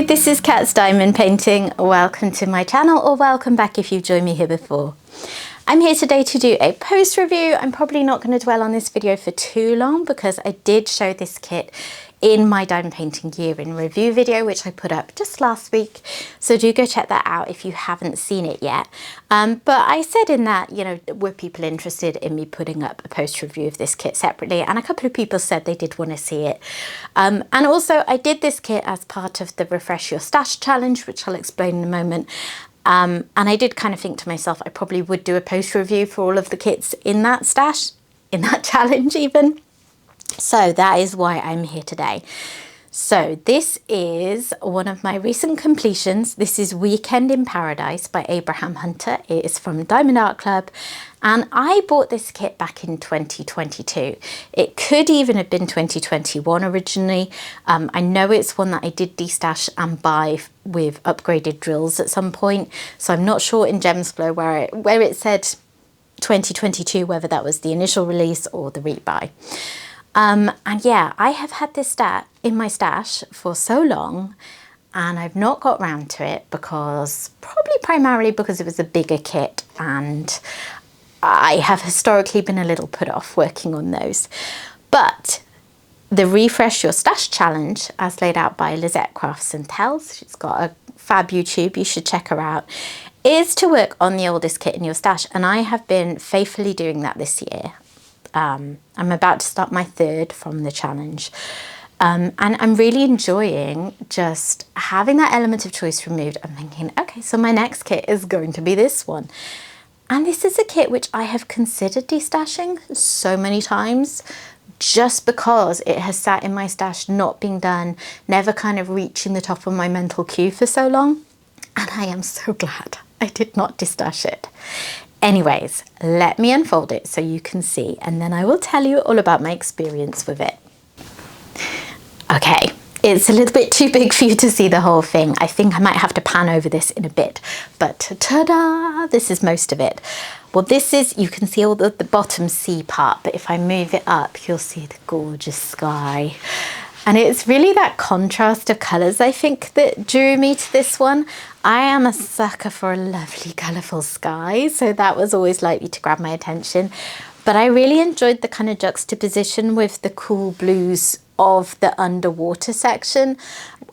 this is Cat's Diamond Painting. Welcome to my channel, or welcome back if you've joined me here before. I'm here today to do a post review. I'm probably not going to dwell on this video for too long because I did show this kit in my diamond painting year in review video, which I put up just last week. So do go check that out if you haven't seen it yet. But I said in that, you know, were people interested in me putting up a post review of this kit separately? And a couple of people said they did want to see it. And also I did this kit as part of the Refresh Your Stash challenge, which I'll explain in a moment. And I did kind of think to myself, I probably would do a post review for all of the kits in that stash, in that challenge even. So that is why I'm here today. So this is one of my recent completions. This is Weekend in Paradise by Abraham Hunter. It is from Diamond Art Club. And I bought this kit back in 2022. It could even have been 2021 originally. I know it's one that I did destash and buy with upgraded drills at some point. So I'm not sure in Gems Flow where it said 2022, whether that was the initial release or the rebuy. And yeah, I have had this in my stash for so long and I've not got round to it because primarily because it was a bigger kit and I have historically been a little put off working on those. But the Refresh Your Stash challenge, as laid out by Lizette Crafts and Tells, she's got a fab YouTube, you should check her out, is to work on the oldest kit in your stash. And I have been faithfully doing that this year. I'm about to start my third from the challenge. And I'm really enjoying just having that element of choice removed. I'm thinking, okay, so my next kit is going to be this one. And this is a kit which I have considered destashing so many times just because it has sat in my stash, not being done, never kind of reaching the top of my mental queue for so long. And I am so glad I did not destash it. Anyways, let me unfold it so you can see, and then I will tell you all about my experience with it. Okay, it's a little bit too big for you to see the whole thing. I think I might have to pan over this in a bit, but ta-da, this is most of it. Well, this is, you can see all the bottom C part, but if I move it up, you'll see the gorgeous sky. And it's really that contrast of colours, I think, that drew me to this one. I am a sucker for a lovely colourful sky, so that was always likely to grab my attention. But I really enjoyed the kind of juxtaposition with the cool blues of the underwater section.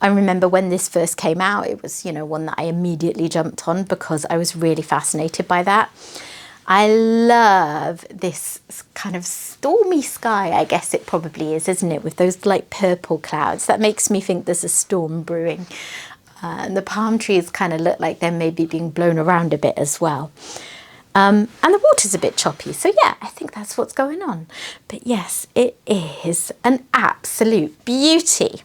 I remember when this first came out, it was, you know, one that I immediately jumped on because I was really fascinated by that. I love this kind of stormy sky, I guess it probably is, isn't it? With those like purple clouds. That makes me think there's a storm brewing. And the palm trees kind of look like they're maybe being blown around a bit as well. And the water's a bit choppy. So yeah, I think that's what's going on. But yes, it is an absolute beauty.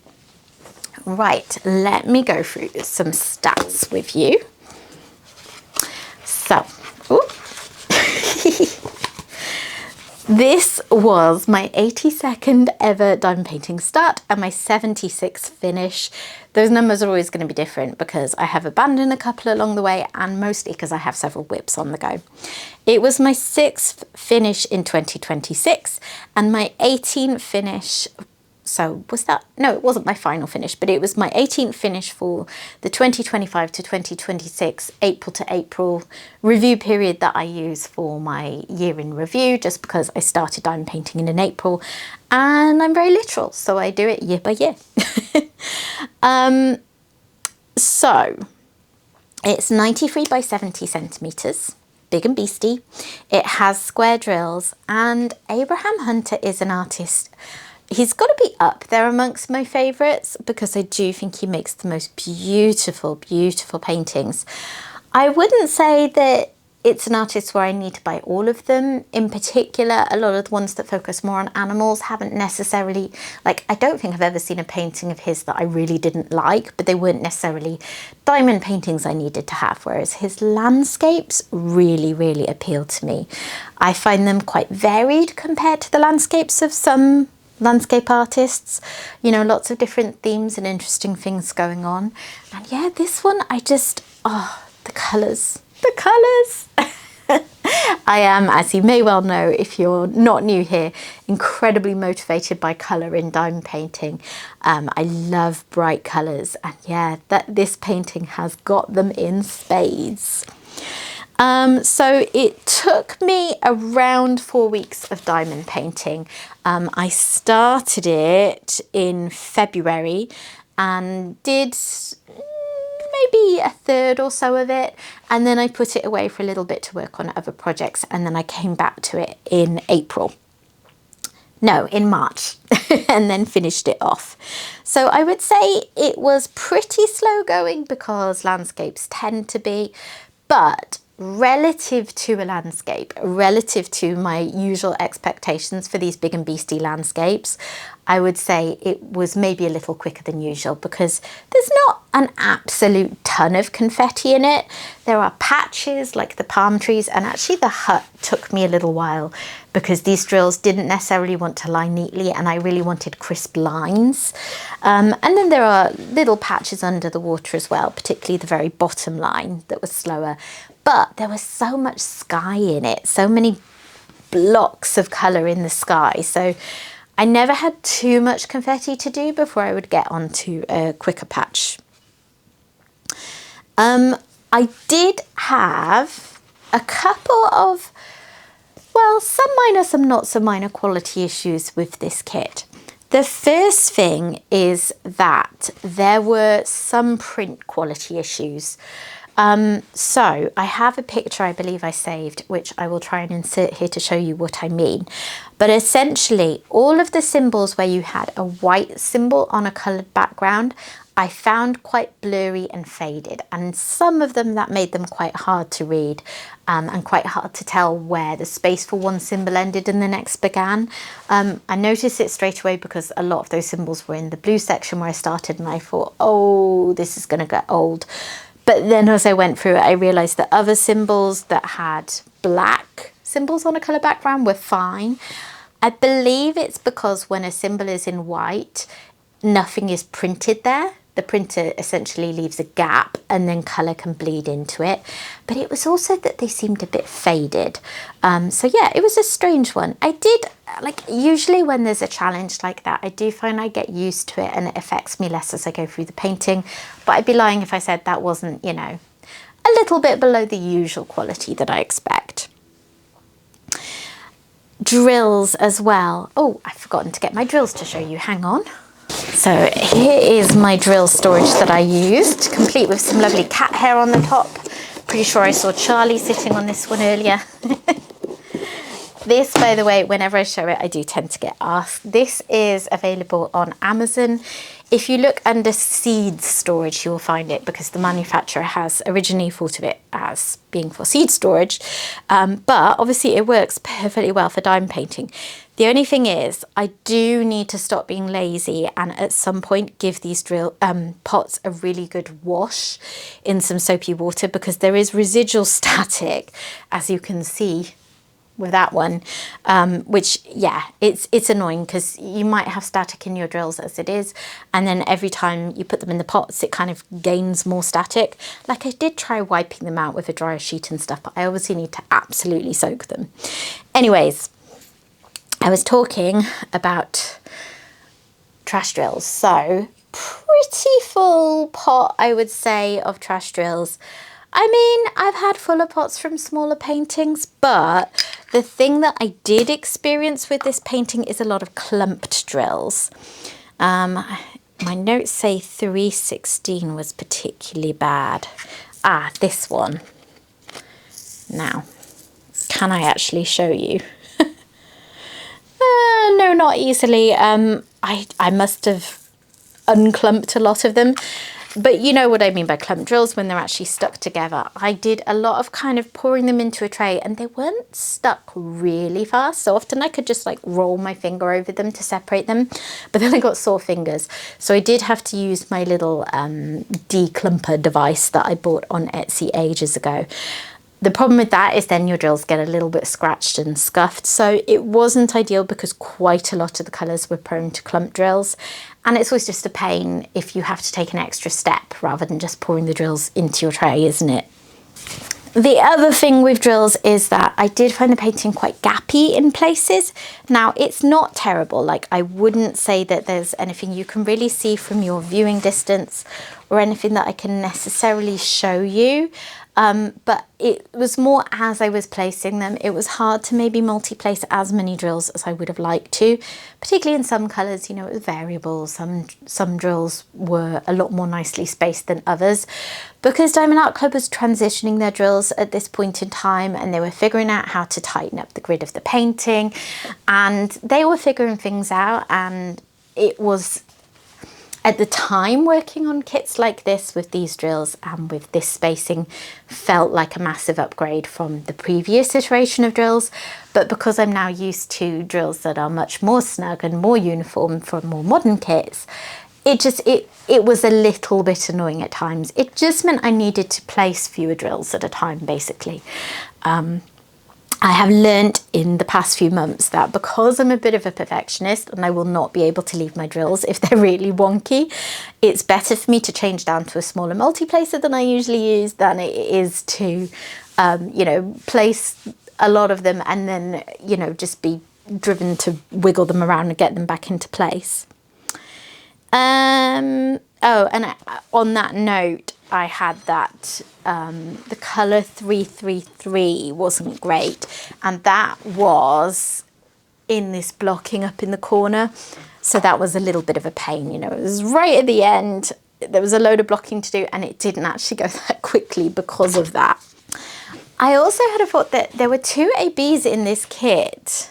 Right, let me go through some stats with you. So, ooh. This was my 82nd ever diamond painting start and my 76th finish. Those numbers are always going to be different because I have abandoned a couple along the way and mostly because I have several whips on the go. It was my 6th finish in 2026 and my 18th finish. So was that, no, it wasn't my final finish, but it was my 18th finish for the 2025 to 2026 April to April review period that I use for my year in review, just because I started diamond painting in April and I'm very literal, so I do it year by year. So it's 93 by 70 centimeters, big and beastie. It has square drills, and Abraham Hunter is an artist. He's got to be up there amongst my favourites because I do think he makes the most beautiful, beautiful paintings. I wouldn't say that it's an artist where I need to buy all of them. In particular, a lot of the ones that focus more on animals haven't necessarily, like, I don't think I've ever seen a painting of his that I really didn't like, but they weren't necessarily diamond paintings I needed to have, whereas his landscapes really, really appeal to me. I find them quite varied compared to the landscapes of some landscape artists, you know, lots of different themes and interesting things going on. And yeah, this one, I just, oh, the colours. I am, as you may well know, if you're not new here, incredibly motivated by colour in diamond painting. I love bright colours, and yeah, this painting has got them in spades. So it took me around 4 weeks of diamond painting. I started it in February and did maybe a third or so of it, and then I put it away for a little bit to work on other projects, and then I came back to it in March and then finished it off. So I would say it was pretty slow going, because landscapes tend to be, but relative to a landscape, relative to my usual expectations for these big and beastie landscapes, I would say it was maybe a little quicker than usual, because there's not an absolute ton of confetti in it. There are patches like the palm trees, and actually the hut took me a little while because these drills didn't necessarily want to line neatly, and I really wanted crisp lines. And then there are little patches under the water as well, particularly the very bottom line that was slower. But there was so much sky in it, so many blocks of colour in the sky. So I never had too much confetti to do before I would get onto a quicker patch. I did have a couple of, well, some minor, some not so minor quality issues with this kit. The first thing is that there were some print quality issues. So I have a picture I believe I saved, which I will try and insert here to show you what I mean. But essentially, all of the symbols where you had a white symbol on a coloured background, I found quite blurry and faded, and some of them that made them quite hard to read, and quite hard to tell where the space for one symbol ended and the next began. I noticed it straight away because a lot of those symbols were in the blue section where I started, and I thought, oh, this is going to get old. But then as I went through it, I realised that other symbols that had black symbols on a colour background were fine. I believe it's because when a symbol is in white, nothing is printed there. The printer essentially leaves a gap, and then colour can bleed into it. But it was also that they seemed a bit faded. So yeah, it was a strange one. I did, like, usually when there's a challenge like that, I do find I get used to it and it affects me less as I go through the painting. But I'd be lying if I said that wasn't, you know, a little bit below the usual quality that I expect. Drills as well. Oh, I've forgotten to get my drills to show you. Hang on. So here is my drill storage that I used, complete with some lovely cat hair on the top. Pretty sure I saw Charlie sitting on this one earlier. This, by the way, whenever I show it, I do tend to get asked. This is available on Amazon. If you look under seed storage, you will find it, because the manufacturer has originally thought of it as being for seed storage. But obviously it works perfectly well for diamond painting. The only thing is, I do need to stop being lazy and at some point give these drill pots a really good wash in some soapy water, because there is residual static, as you can see with that one, which, yeah, it's annoying, because you might have static in your drills as it is, and then every time you put them in the pots it kind of gains more static. Like, I did try wiping them out with a dryer sheet and stuff, but I obviously need to absolutely soak them. Anyways, I was talking about trash drills. So pretty full pot, I would say, of trash drills. I mean, I've had fuller pots from smaller paintings, but the thing that I did experience with this painting is a lot of clumped drills. My notes say 316 was particularly bad. Ah, this one. Now, can I actually show you? No, not easily. I must have unclumped a lot of them. But you know what I mean by clump drills, when they're actually stuck together. I did a lot of kind of pouring them into a tray, and they weren't stuck really fast. So often I could just like roll my finger over them to separate them, but then I got sore fingers. So I did have to use my little declumper device that I bought on Etsy ages ago. The problem with that is then your drills get a little bit scratched and scuffed. So it wasn't ideal, because quite a lot of the colours were prone to clump drills. And it's always just a pain if you have to take an extra step rather than just pouring the drills into your tray, isn't it? The other thing with drills is that I did find the painting quite gappy in places. Now, it's not terrible. Like, I wouldn't say that there's anything you can really see from your viewing distance or anything that I can necessarily show you. But it was more as I was placing them, it was hard to maybe multi-place as many drills as I would have liked to, particularly in some colours. You know, it was variable. Some drills were a lot more nicely spaced than others, because Diamond Art Club was transitioning their drills at this point in time, and they were figuring out how to tighten up the grid of the painting, and they were figuring things out. And it was, at the time, working on kits like this with these drills and with this spacing felt like a massive upgrade from the previous iteration of drills. But because I'm now used to drills that are much more snug and more uniform for more modern kits, it was a little bit annoying at times. It just meant I needed to place fewer drills at a time, basically. I have learnt in the past few months that because I'm a bit of a perfectionist and I will not be able to leave my drills if they're really wonky, it's better for me to change down to a smaller multi-placer than I usually use than it is to, you know, place a lot of them and then, you know, just be driven to wiggle them around and get them back into place. Oh, and on that note, I had that the colour 333 wasn't great, and that was in this blocking up in the corner, so that was a little bit of a pain. You know, it was right at the end, there was a load of blocking to do, and it didn't actually go that quickly because of that. I also had a thought that there were two ABs in this kit.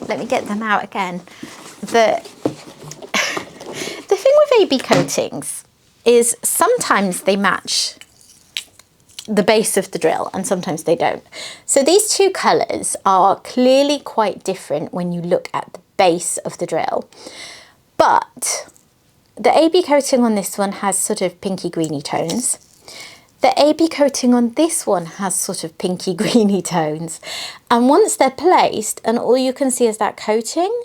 Let me get them out again. The thing with AB coatings is sometimes they match the base of the drill and sometimes they don't. So these two colours are clearly quite different when you look at the base of the drill. But the AB coating on this one has sort of pinky greeny tones. The AB coating on this one has sort of pinky greeny tones. And once they're placed and all you can see is that coating,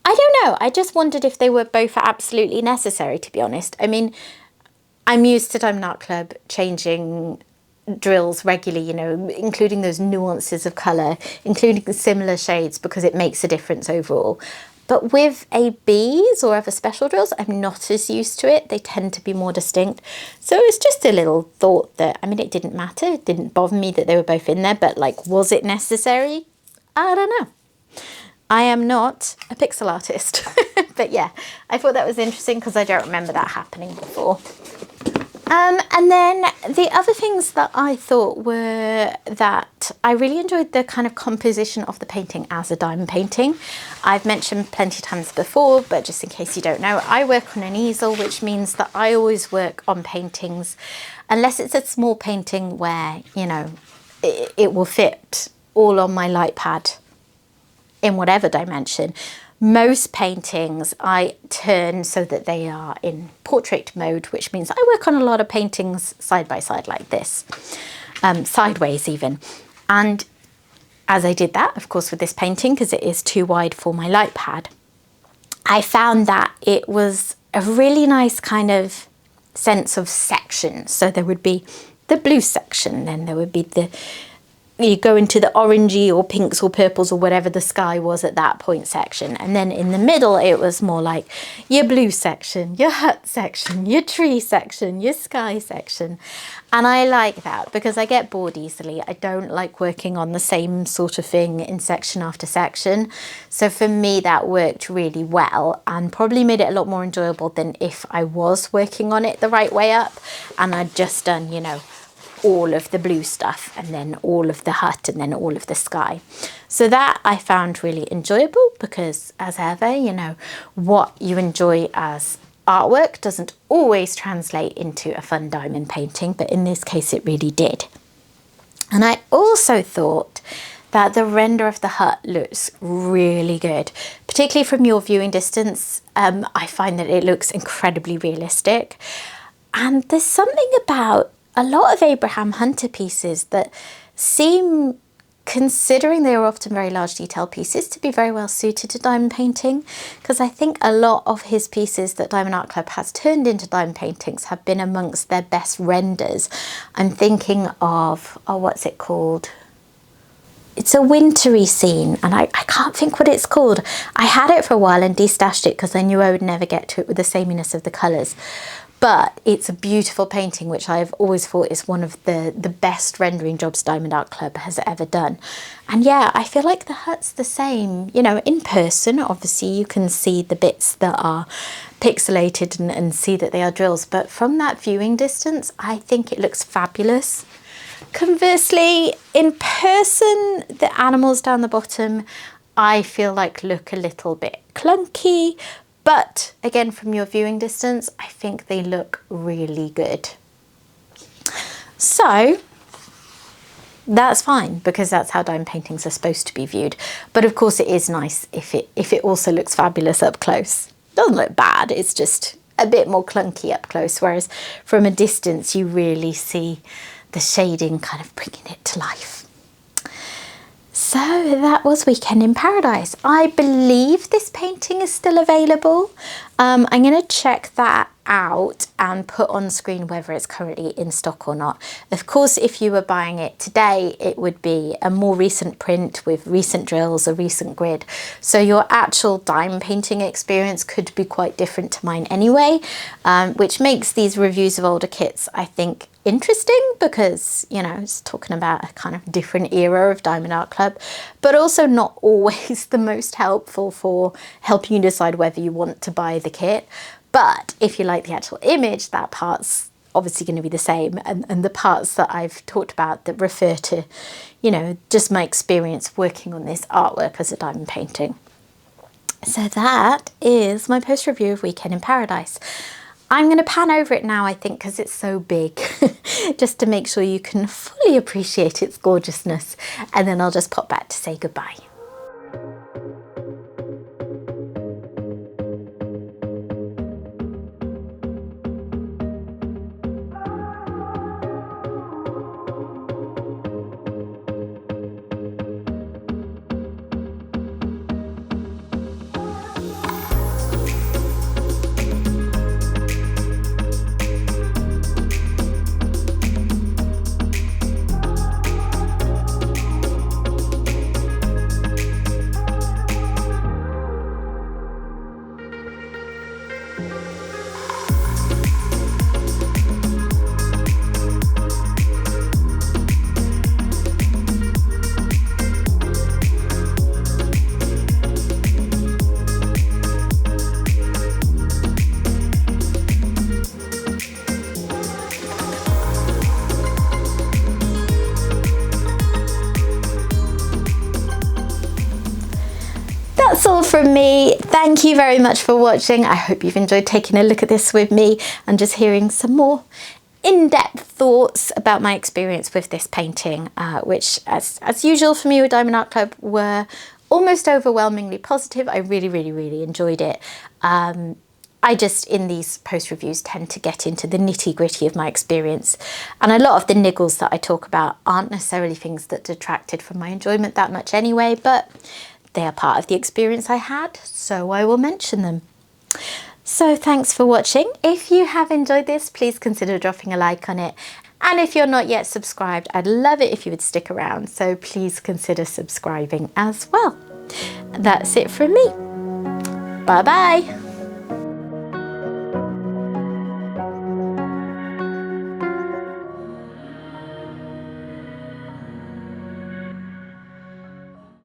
I don't know, I just wondered if they were both absolutely necessary, to be honest. I mean, I'm used to Diamond Art Club changing drills regularly, you know, including those nuances of colour, including similar shades, because it makes a difference overall. But with ABs or other special drills, I'm not as used to it. They tend to be more distinct. So it was just a little thought that, I mean, it didn't matter. It didn't bother me that they were both in there, but like, was it necessary? I don't know. I am not a pixel artist, but yeah, I thought that was interesting because I don't remember that happening before. And then the other things that I thought were that I really enjoyed the kind of composition of the painting as a diamond painting. I've mentioned plenty of times before, but just in case you don't know, I work on an easel, which means that I always work on paintings, unless it's a small painting where, you know, it will fit all on my light pad in whatever dimension. Most paintings I turn so that they are in portrait mode, which means I work on a lot of paintings side by side like this, sideways even. And as I did that, of course, with this painting, because it is too wide for my light pad, I found that it was a really nice kind of sense of section. So there would be the blue section, then there would be you go into the orangey or pinks or purples or whatever the sky was at that point section. And then in the middle, it was more like your blue section, your hut section, your tree section, your sky section. And I like that because I get bored easily. I don't like working on the same sort of thing in section after section. So for me, that worked really well and probably made it a lot more enjoyable than if I was working on it the right way up and I'd just done, you know, all of the blue stuff and then all of the hut and then all of the sky. So that I found really enjoyable because, as ever, you know, what you enjoy as artwork doesn't always translate into a fun diamond painting, but in this case it really did. And I also thought that the render of the hut looks really good, particularly from your viewing distance. I find that it looks incredibly realistic, and there's something about a lot of Abraham Hunter pieces that seem considering they are often very large detail pieces, to be very well suited to diamond painting, because I think a lot of his pieces that Diamond Art Club has turned into diamond paintings have been amongst their best renders. I'm thinking of, oh, what's it called? It's a wintry scene, and I can't think what it's called. I had it for a while and destashed it because I knew I would never get to it with the sameness of the colours. But it's a beautiful painting, which I've always thought is one of the best rendering jobs Diamond Art Club has ever done. And yeah, I feel like the hut's the same. You know, in person, obviously you can see the bits that are pixelated and see that they are drills. But from that viewing distance, I think it looks fabulous. Conversely, in person, the animals down the bottom, I feel like look a little bit clunky. But again, from your viewing distance, I think they look really good. So that's fine, because that's how diamond paintings are supposed to be viewed. But of course it is nice if it also looks fabulous up close. Doesn't look bad, it's just a bit more clunky up close, whereas from a distance you really see the shading kind of bringing it to life. So that was Weekend in Paradise. I believe this painting is still available. I'm going to check that out and put on screen whether it's currently in stock or not. Of course, if you were buying it today, it would be a more recent print with recent drills, a recent grid. So your actual diamond painting experience could be quite different to mine anyway, which makes these reviews of older kits, I think, interesting, because, you know, it's talking about a kind of different era of Diamond Art Club, but also not always the most helpful for helping you decide whether you want to buy the kit. But if you like the actual image, that part's obviously going to be the same, and the parts that I've talked about that refer to, you know, just my experience working on this artwork as a diamond painting. So that is my post review of Weekend in Paradise. I'm going to pan over it now, I think, because it's so big, just to make sure you can fully appreciate its gorgeousness, and then I'll just pop back to say goodbye. That's all from me. Thank you very much for watching. I hope you've enjoyed taking a look at this with me and just hearing some more in-depth thoughts about my experience with this painting, which as usual for me with Diamond Art Club were almost overwhelmingly positive. I really enjoyed it. I just, in these post reviews, tend to get into the nitty-gritty of my experience, and a lot of the niggles that I talk about aren't necessarily things that detracted from my enjoyment that much anyway, but they are part of the experience I had, so I will mention them. So thanks for watching. If you have enjoyed this, please consider dropping a like on it. And if you're not yet subscribed, I'd love it if you would stick around, so please consider subscribing as well. That's it from me. Bye bye.